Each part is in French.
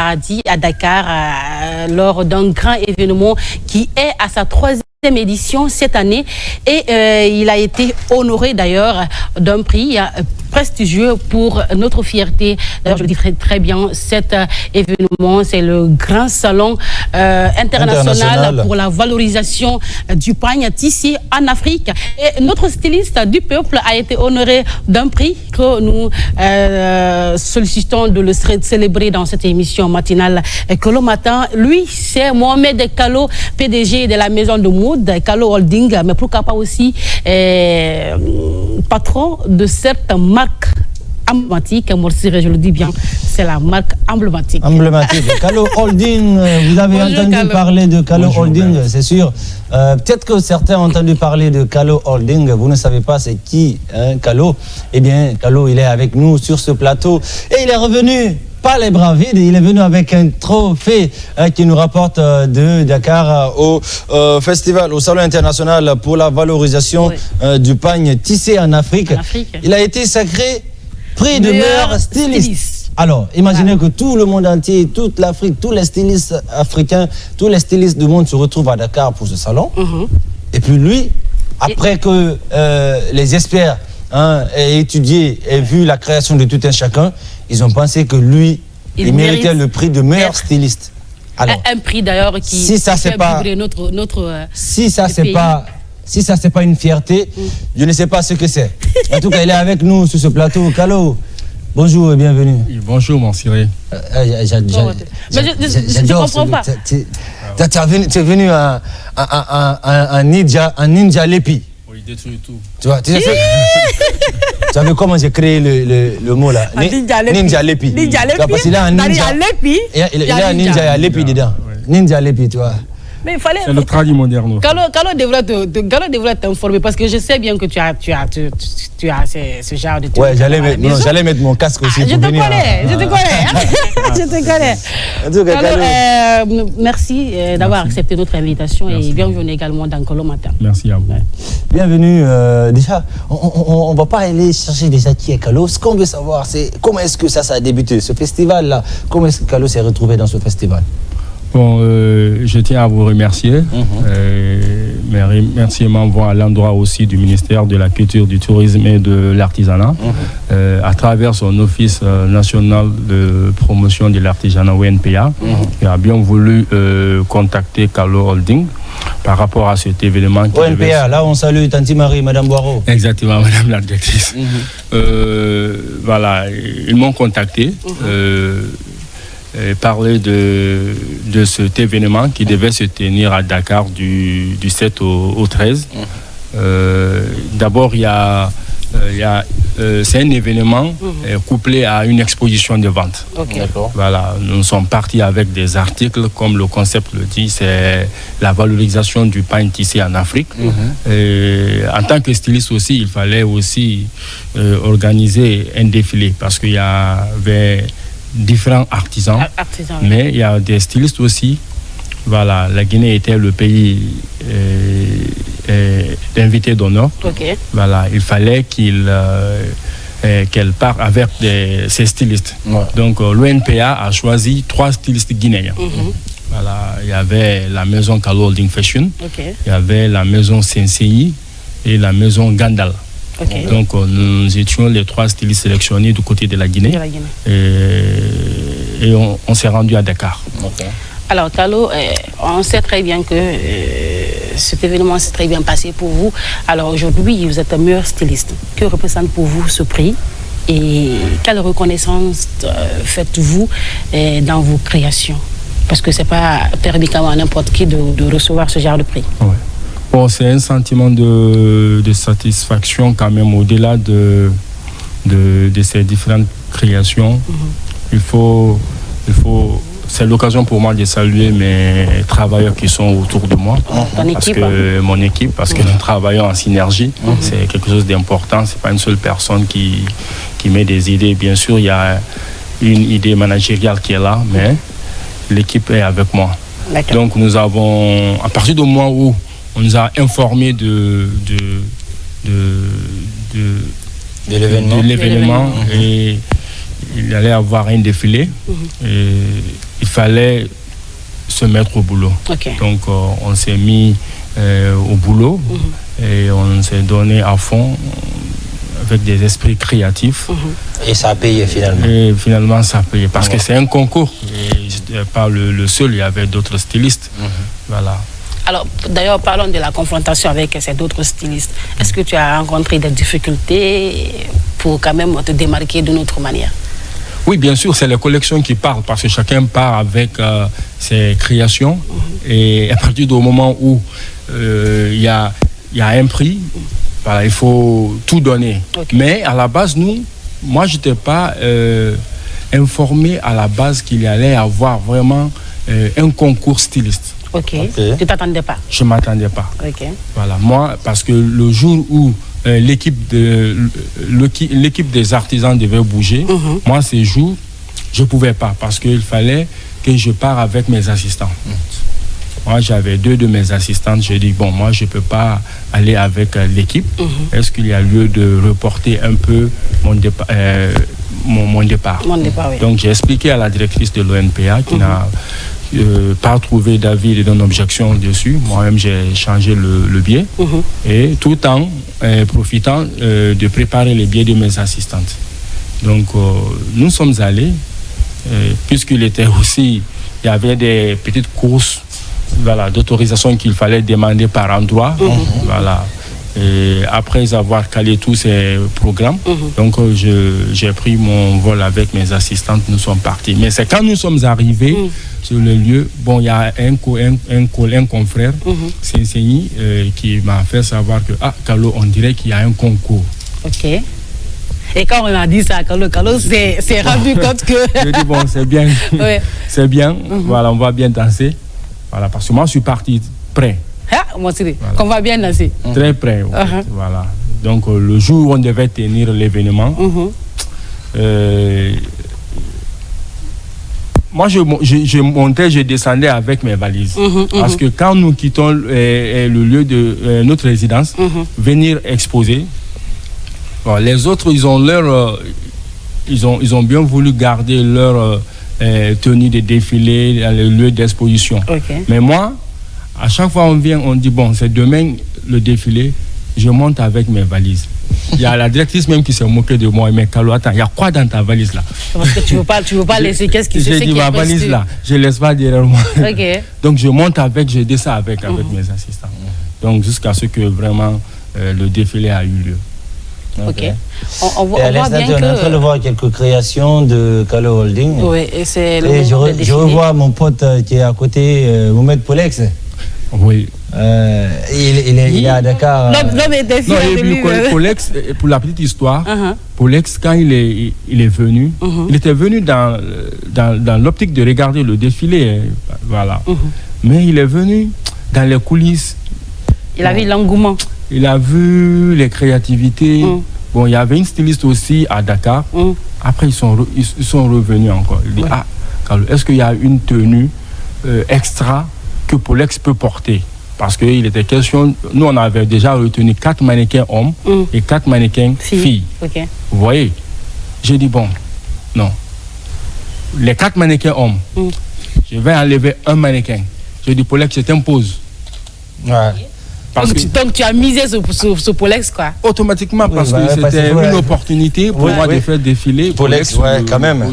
Paradis à Dakar lors d'un grand événement qui est à sa 3e édition cette année et il a été honoré d'ailleurs d'un prix prestigieux pour notre fierté. D'ailleurs, je le dis très bien, cet événement, c'est le grand salon international pour la valorisation du pagne tissé en Afrique. Et notre styliste du peuple a été honoré d'un prix que nous sollicitons de le célébrer dans cette émission matinale Kalo Matin. Lui, c'est Mohamed Kalo, PDG de la maison de mode Kalo Holding, mais pourquoi pas aussi patron de cette marque emblématique. Je le dis bien, c'est la marque emblématique. Kalo Holding, vous avez entendu parler de Kalo Holding, c'est sûr. Peut-être que certains ont entendu parler de Kalo Holding. Vous ne savez pas c'est qui, hein, Kalo. Eh bien, Kalo, il est avec nous sur ce plateau et il est revenu. Pas les bras vides, il est venu avec un trophée qui nous rapporte de Dakar au festival, au Salon international pour la valorisation du pagne tissé en Afrique. Il a été sacré prix de meilleur styliste. Alors, imaginez que tout le monde entier, toute l'Afrique, tous les stylistes africains, tous les stylistes du monde se retrouvent à Dakar pour ce salon. Et puis lui, après que les experts aient étudié et vu la création de tout un chacun, ils ont pensé que lui, il méritait le prix de meilleur styliste. Alors, un prix d'ailleurs qui fait vibrer notre si ça c'est pas une fierté, je ne sais pas ce que c'est. En tout cas, il est avec nous sur ce plateau. Kalo, bonjour et bienvenue. Bonjour mon Cyril. Je ne comprends pas. Tu es venu un ninja lépi. Oui, détruit tout. Tu vois, tu as vu comment j'ai créé le mot là? Ninja lépi. Parce qu'il a un ninja lépi. Il a un ninja lépi dedans. Ninja lépi, tu vois. Mais il fallait. C'est le traduit moderne. Kalo devrait t'informer parce que je sais bien que tu as ce genre de truc. Ouais, j'allais mettre mon casque aussi. Je te connais. En tout cas, Kalo, merci d'avoir accepté notre invitation et bienvenue également dans Kalo Matin. Merci à vous. Bienvenue. Déjà, on ne va pas aller chercher déjà qui est Kalo. Ce qu'on veut savoir, c'est comment est-ce que ça a débuté, ce festival-là. Comment est-ce que Kalo s'est retrouvé dans ce festival? Bon, je tiens à vous remercier. Mes remerciements vont à l'endroit aussi du ministère de la Culture, du Tourisme et de l'Artisanat, à travers son Office national de promotion de l'artisanat ONPA, qui a bien voulu contacter Kalo Holding par rapport à cet événement. ONPA, là on salue Tanti Marie, Madame Boireau. Exactement, Madame la directrice. Voilà, ils m'ont contacté. Parler de cet événement qui devait se tenir à Dakar du 7 au 13. D'abord, c'est un événement couplé à une exposition de vente. Voilà, nous sommes partis avec des articles, comme le concept le dit, c'est la valorisation du pagne tissé en Afrique. En tant que styliste aussi, il fallait aussi organiser un défilé parce qu'il y avait différents artisans, mais il y a des stylistes aussi. Voilà, la Guinée était le pays d'invité d'honneur. Voilà, il fallait qu'elle parte avec ses stylistes. Donc l'ONPA a choisi 3 stylistes guinéens. Voilà, il y avait la maison Kalo Holding Fashion, il y avait la maison Sensei et la maison Gandal. Donc nous étions les 3 stylistes sélectionnés du côté de la Guinée, et on s'est rendu à Dakar. Alors Kalo, on sait très bien que cet événement s'est très bien passé pour vous. Alors aujourd'hui, vous êtes un meilleur styliste. Que représente pour vous ce prix et quelle reconnaissance faites-vous dans vos créations? Parce que ce n'est pas permis à n'importe qui de recevoir ce genre de prix. Bon, c'est un sentiment de satisfaction quand même au-delà de ces différentes créations. C'est l'occasion pour moi de saluer mes travailleurs qui sont autour de moi. Mon équipe, parce que nous travaillons en synergie. C'est quelque chose d'important. C'est pas une seule personne qui met des idées. Bien sûr, il y a une idée managériale qui est là, mais l'équipe est avec moi. Donc nous avons, à partir du moment où on nous a informé de l'événement et il allait avoir un défilé. Et fallait se mettre au boulot. Donc on s'est mis au boulot et on s'est donné à fond avec des esprits créatifs. Et ça a payé finalement. Et finalement ça a payé parce que c'est un concours. Et je n'étais pas le seul, il y avait d'autres stylistes. Voilà. Alors, d'ailleurs, parlons de la confrontation avec ces autres stylistes. Est-ce que tu as rencontré des difficultés pour quand même te démarquer d'une autre manière? Oui, bien sûr, c'est les collections qui parlent parce que chacun part avec ses créations. Et à partir du moment où il y a un prix, voilà, il faut tout donner. Mais à la base, moi, je n'étais pas informé à la base qu'il y allait avoir vraiment un concours styliste. Tu ne t'attendais pas? Je ne m'attendais pas. Voilà, moi, parce que le jour où l'équipe des artisans devait bouger, moi, ces jours, je ne pouvais pas parce qu'il fallait que je parte avec mes assistants. Moi, j'avais 2 de mes assistantes. J'ai dit, bon, moi, je ne peux pas aller avec l'équipe. Est-ce qu'il y a lieu de reporter un peu mon départ? Donc, j'ai expliqué à la directrice de l'ONPA qui n'a pas trouvé d'avis et d'objection dessus. Moi-même, j'ai changé le billet et tout en profitant de préparer les billets de mes assistantes. Donc, nous sommes allés, puisqu'il était aussi, il y avait des petites courses d'autorisation qu'il fallait demander par endroit. Voilà. Et après avoir calé tous ces programmes, donc j'ai pris mon vol avec mes assistantes, nous sommes partis. Mais c'est quand nous sommes arrivés sur le lieu, bon, il y a un confrère, Sensei, qui m'a fait savoir que, Kalo, on dirait qu'il y a un concours. Et quand on a dit ça, Kalo s'est rendu compte que... Je dis, bon, c'est bien, c'est bien, voilà, on va bien danser. Voilà, parce que moi, je suis parti prêt. Moi aussi, qu'on va bien danser. Très près. Voilà. Donc, le jour où on devait tenir l'événement, moi, je montais, je descendais avec mes valises. Parce que quand nous quittons le lieu de notre résidence, venir exposer, les autres, ils ont bien voulu garder leur tenue de défilé dans le lieu d'exposition. Mais moi, à chaque fois on vient, on dit bon, c'est demain le défilé, je monte avec mes valises. Il y a la directrice même qui s'est moquée de moi. Mais Kalo, attends, il y a quoi dans ta valise là? Parce que tu veux pas laisser, qu'est-ce qui se passe? J'ai dit ma valise là, je laisse pas derrière moi. Donc je monte avec, je descends avec mes assistants. Donc jusqu'à ce que vraiment le défilé a eu lieu. On voit bien on est en train de voir quelques créations de Kalo Holding. Oui, et c'est le je revois mon pote qui est à côté, Mohamed Polex. Oui. Il est à Dakar. Polex, pour la petite histoire, Polex, quand il est venu, il était venu dans l'optique de regarder le défilé. Voilà. Mais il est venu dans les coulisses. Il a vu l'engouement. Il a vu les créativités. Bon, il y avait une styliste aussi à Dakar. Après, ils sont revenus encore. Il dit, Kalo, est-ce qu'il y a une tenue extra que Polex peut porter? Parce qu'il était question, nous on avait déjà retenu 4 mannequins hommes et 4 mannequins filles. Vous voyez? J'ai dit bon, non. Les 4 mannequins hommes, je vais enlever un mannequin. J'ai dit Polex, je t'impose. Donc tu as misé sur Polex, quoi. Automatiquement, parce que c'était une opportunité pour moi de faire défiler Polex, quand même.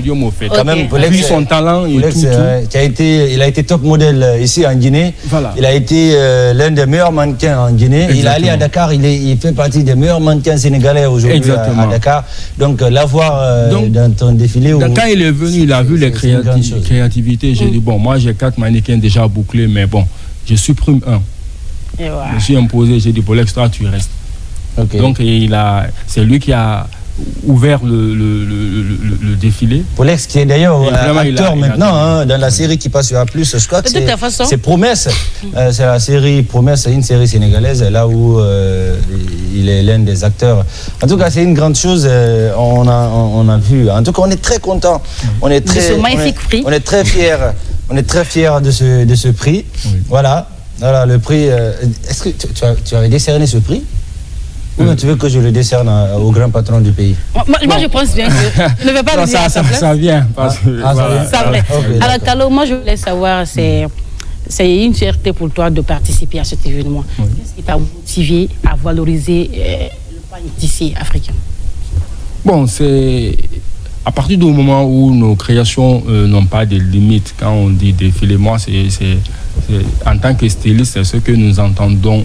Quand même, Polex, vu son talent et Polex, tout. Il a été top modèle ici en Guinée. Voilà. Il a été l'un des meilleurs mannequins en Guinée. Exactement. Il est allé à Dakar, il fait partie des meilleurs mannequins sénégalais aujourd'hui à Dakar. Donc l'avoir dans ton défilé. Quand il est venu, il a vu les créativités. J'ai dit bon, moi j'ai 4 mannequins déjà bouclés, mais bon, je supprime un. Je me suis imposé, j'ai dit Polex, toi tu restes. Donc c'est lui qui a ouvert le défilé. Polex qui est d'ailleurs acteur maintenant dans la série qui passe sur A+, je crois que c'est Promesse. C'est la série Promesse, une série sénégalaise là où il est l'un des acteurs. En tout cas, c'est une grande chose, on a vu. En tout cas, on est très content. On est très, de ce magnifique prix. On est très fiers. On est très fiers de ce prix. Voilà, le prix. Est-ce que tu avais décerné ce prix? Ou tu veux que je le décerne au grand patron du pays? Moi, je pense bien que je ne vais pas le dire. Ça vient. Ça vrai. Okay, alors, Kalo, moi, je voulais savoir, c'est une fierté pour toi de participer à cet événement. Qu'est-ce qui t'a motivé à valoriser le pain tissé africain? Bon, c'est à partir du moment où nos créations n'ont pas de limites. Quand on dit défilé, moi, c'est en tant que styliste, c'est ce que nous entendons.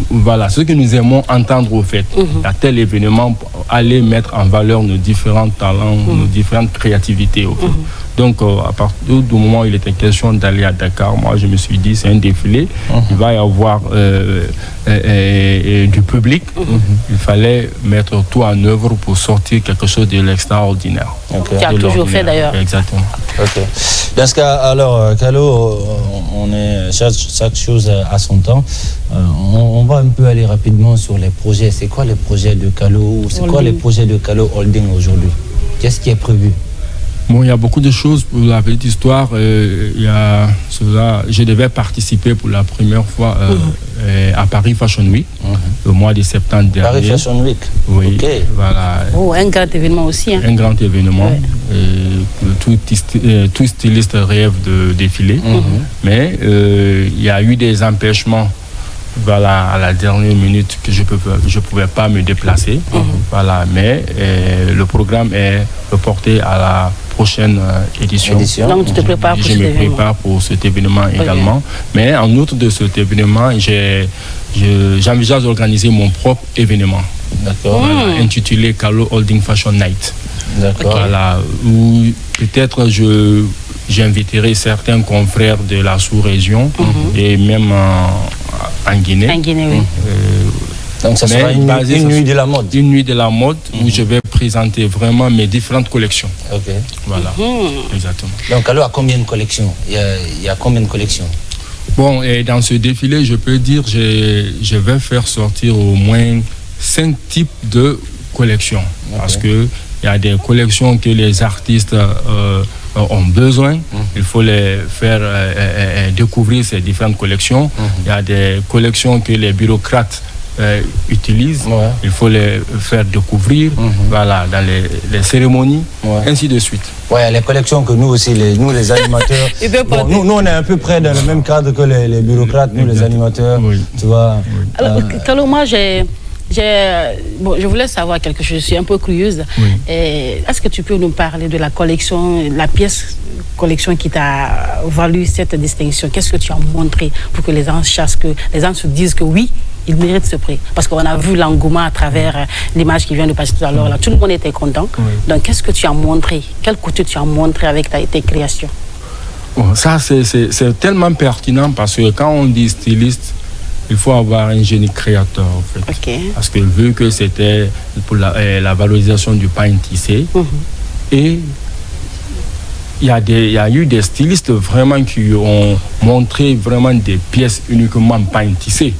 Voilà, ce que nous aimons entendre au fait, à tel événement, aller mettre en valeur nos différents talents, nos différentes créativités au fait. Donc, à partir du moment où il était question d'aller à Dakar, moi je me suis dit c'est un défilé, il va y avoir du public, il fallait mettre tout en œuvre pour sortir quelque chose de l'extraordinaire. Tu as toujours fait d'ailleurs. Exactement. Ok. Dans ce cas, alors, Kalo, on est chaque chose à son temps. On va un peu aller rapidement sur les projets. C'est quoi les projets de Kalo? C'est quoi les projets de Kalo Holding aujourd'hui? Qu'est-ce qui est prévu? Bon, il y a beaucoup de choses pour la petite histoire. Il y a cela. Je devais participer pour la première fois à Paris Fashion Week, le mois de septembre dernier. Paris Fashion Week. Oui. Okay. Voilà. Oh, un grand événement aussi. Hein. Un grand événement. Ouais. Tout styliste rêve de défiler. Mais il y a eu des empêchements. Voilà, à la dernière minute que je pouvais pas me déplacer. Voilà, mais le programme est reporté à la prochaine édition. Donc tu te prépares pour cet événement. Je me prépare pour cet événement également. Mais en outre de cet événement, j'envisage d'organiser mon propre événement. D'accord. Voilà, intitulé Kalo Holding Fashion Night. D'accord. Voilà, où peut-être j'inviterai certains confrères de la sous-région et même en Guinée. En Guinée, oui. Donc ça sera une nuit de la mode. Une nuit de la mode où je vais présenter vraiment mes différentes collections. Ok. Voilà, exactement. Donc alors, à combien de collections? Il y a combien de collections? Bon, et dans ce défilé, je peux dire je vais faire sortir au moins 5 types de collections. Okay. Parce que il y a des collections que les artistes ont besoin. Il faut les faire découvrir ces différentes collections. Il y a des collections que les bureaucrates utilisent. Il faut les faire découvrir voilà, dans les cérémonies, ainsi de suite. Ouais, les collections que nous aussi, nous les animateurs, bon, nous on est un peu près dans le même cadre que les bureaucrates, nous les animateurs, tu vois. Alors, Kalo, moi je voulais savoir quelque chose, je suis un peu curieuse. Est-ce que tu peux nous parler de la collection, la pièce collection qui t'a valu cette distinction? Qu'est-ce que tu as montré pour que les gens sachent, que les gens se disent que oui, ils méritent ce prix? Parce qu'on a vu l'engouement à travers l'image qui vient de passer tout à l'heure. Tout le monde était content. Donc qu'est-ce que tu as montré? Quel côté tu as montré avec tes créations? Bon, ça, c'est tellement pertinent parce que quand on dit styliste, il faut avoir un génie créateur, en fait. Okay. Parce que vu que c'était pour la valorisation du pain tissé, et il y a eu des stylistes vraiment qui ont montré vraiment des pièces uniquement pain tissé.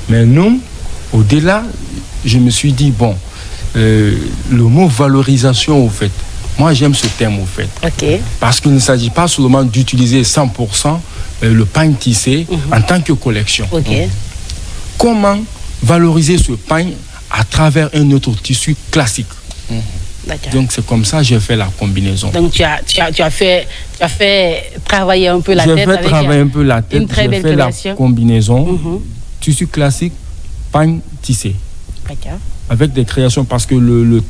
Mais nous, au-delà, je me suis dit, bon, le mot valorisation, au fait, moi j'aime ce terme, au fait. Parce qu'il ne s'agit pas seulement d'utiliser 100% le pain tissé en tant que collection. Comment valoriser ce pain à travers un autre tissu classique? Donc c'est comme ça que j'ai fait la combinaison. Donc tu as fait travailler un peu la tête avec une très belle création. J'ai fait la combinaison tissu classique, pain tissé. Avec des créations, parce que le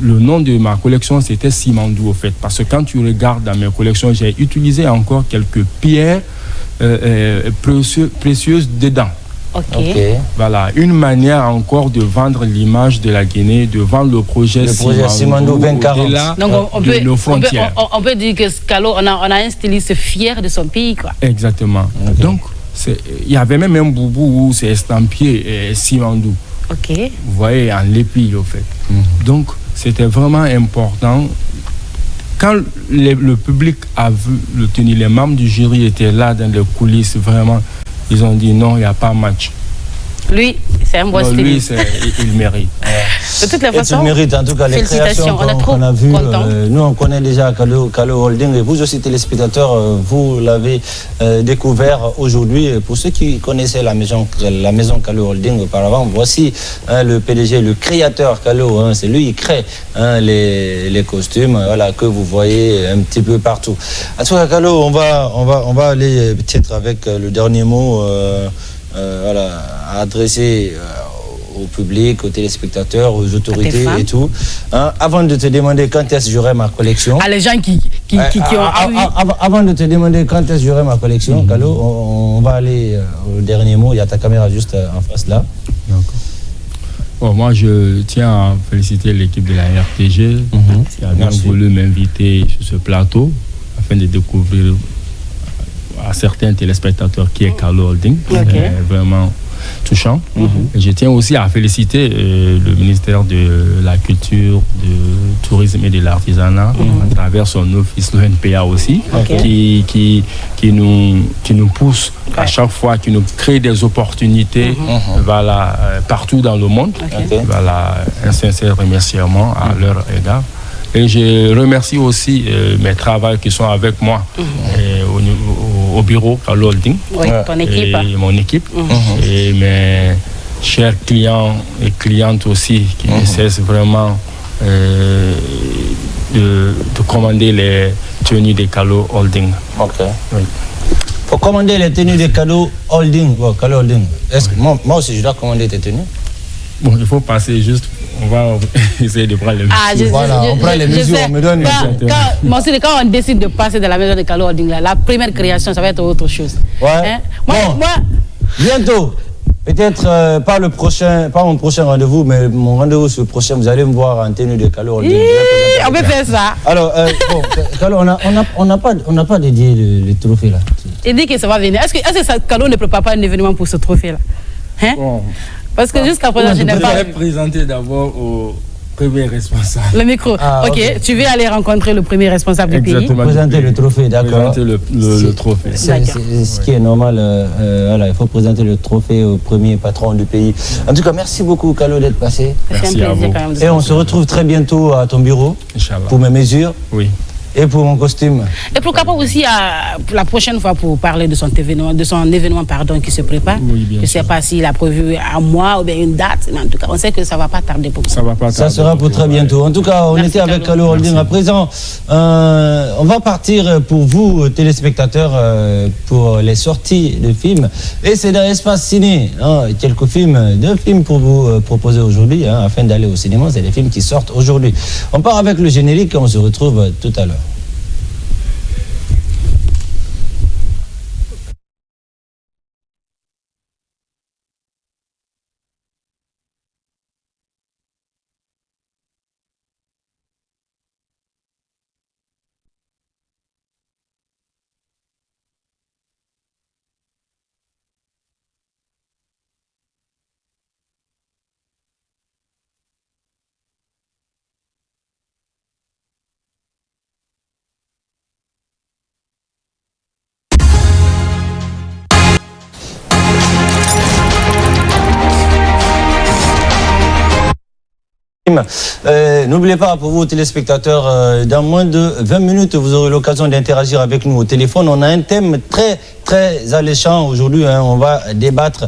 nom de ma collection c'était Simandou, au fait. Parce que quand tu regardes dans mes collections, j'ai utilisé encore quelques pierres précieuses dedans. Voilà, une manière encore de vendre l'image de la Guinée, de vendre le projet Simandou 2040. Donc on peut dire que Kalo, on a un styliste fier de son pays, quoi. Exactement. Donc il y avait même un boubou où c'est estampillé Simandou. Vous voyez, en l'épi, au fait. Donc c'était vraiment important. Quand le public a vu le tenir, les membres du jury étaient là dans les coulisses, vraiment, ils ont dit non, il n'y a pas match. Lui, C'est un bon style. Lui, il mérite. De toutes les façons, il mérite en tout cas les créations qu'on a vues. Nous, on connaît déjà Kalo Holding et vous aussi, téléspectateurs, vous l'avez découvert aujourd'hui. Pour ceux qui connaissaient la maison Kalo Holding auparavant, voici le PDG, le créateur Kalo. C'est lui qui crée les costumes que vous voyez un petit peu partout. En tout cas, Kalo, on va aller peut-être avec le dernier mot à adresser au public, aux téléspectateurs, aux autorités et tout. Avant de te demander quand est-ce que j'aurai ma collection. Les gens qui ont... Avant de te demander quand est-ce que j'aurai ma collection, Kalo, on va aller au dernier mot. Il y a ta caméra juste en face là. D'accord. Bon, moi, je tiens à féliciter l'équipe de la RTG qui a bien voulu m'inviter sur ce plateau afin de découvrir à certains téléspectateurs qui est Kalo Holding. Vraiment touchant. Et je tiens aussi à féliciter le ministère de la Culture, du Tourisme et de l'Artisanat à travers son office, l'ONPA aussi, qui nous pousse à chaque fois, qui nous crée des opportunités partout dans le monde. Voilà, un sincère remerciement à leur égard. Et je remercie aussi mes travailleurs qui sont avec moi au bureau Kalo Holding. Ton équipe. Et mon équipe. Et mes chers clients et clientes aussi qui ne cessent vraiment de commander les tenues de Kalo Holding. Pour commander les tenues de Kalo Holding, est-ce que moi aussi je dois commander tes tenues? Bon, il faut passer juste. On va essayer de prendre les mesures. On prend les mesures, on me donne quand on décide de passer de la maison de Kalo Holding, la première création, ça va être autre chose. Bientôt, peut-être pas mon prochain rendez-vous, mais mon rendez-vous sur le prochain, vous allez me voir en tenue de Kalo Holding. On peut faire ça. Alors, Kalo, on n'a pas dédié le trophée là. Il dit que ça va venir. Est-ce que Kalo ne prépare pas un événement pour ce trophée là? Parce que jusqu'à présent, je n'ai pas... Je vais présenter d'abord au premier responsable. Le micro. Tu veux aller rencontrer le premier responsable du pays. Présenter le trophée, d'accord. Présenter le trophée. C'est ce qui est normal. Il faut présenter le trophée au premier patron du pays. En tout cas, merci beaucoup, Kalo, d'être passé. Merci à vous. Et on se retrouve très bientôt à ton bureau pour mes mesures. Oui. Et pour mon costume. Et pourquoi pas aussi la prochaine fois pour parler de son événement qui se prépare. Je ne sais pas s'il a prévu un mois ou bien une date, mais en tout cas, on sait que ça ne va pas tarder pour ça sera pour très bientôt. En tout cas, on était avec Kalo Holding à présent. On va partir pour vous, téléspectateurs, pour les sorties de films. Et c'est dans l'espace ciné. Deux films pour vous proposer aujourd'hui, afin d'aller au cinéma. C'est des films qui sortent aujourd'hui. On part avec le générique et on se retrouve tout à l'heure. N'oubliez pas, pour vous téléspectateurs, dans moins de 20 minutes, vous aurez l'occasion d'interagir avec nous au téléphone. On a un thème très alléchant aujourd'hui. On va débattre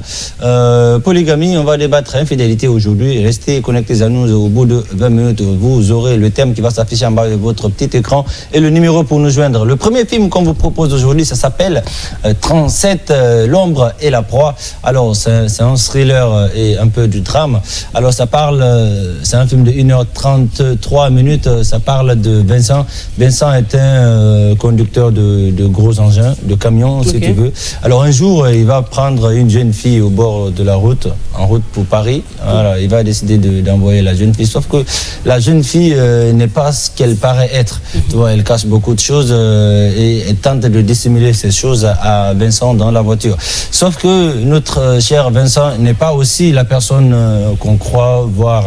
polygamie, on va débattre infidélité aujourd'hui. Restez connectés à nous. Au bout de 20 minutes, vous aurez le thème qui va s'afficher en bas de votre petit écran et le numéro pour nous joindre. Le premier film qu'on vous propose aujourd'hui, ça s'appelle 37, l'ombre et la proie. Alors, c'est un thriller et un peu du drame. Alors, ça parle, c'est un film de 1h33 minutes. Ça parle de Vincent. Vincent est un conducteur de gros engins, de camions, si tu veux. Alors, un jour, il va prendre une jeune fille au bord de la route, en route pour Paris. Voilà, il va décider d'envoyer la jeune fille. Sauf que la jeune fille n'est pas ce qu'elle paraît être. Tu vois, elle cache beaucoup de choses et elle tente de dissimuler ces choses à Vincent dans la voiture. Sauf que notre cher Vincent n'est pas aussi la personne qu'on croit voir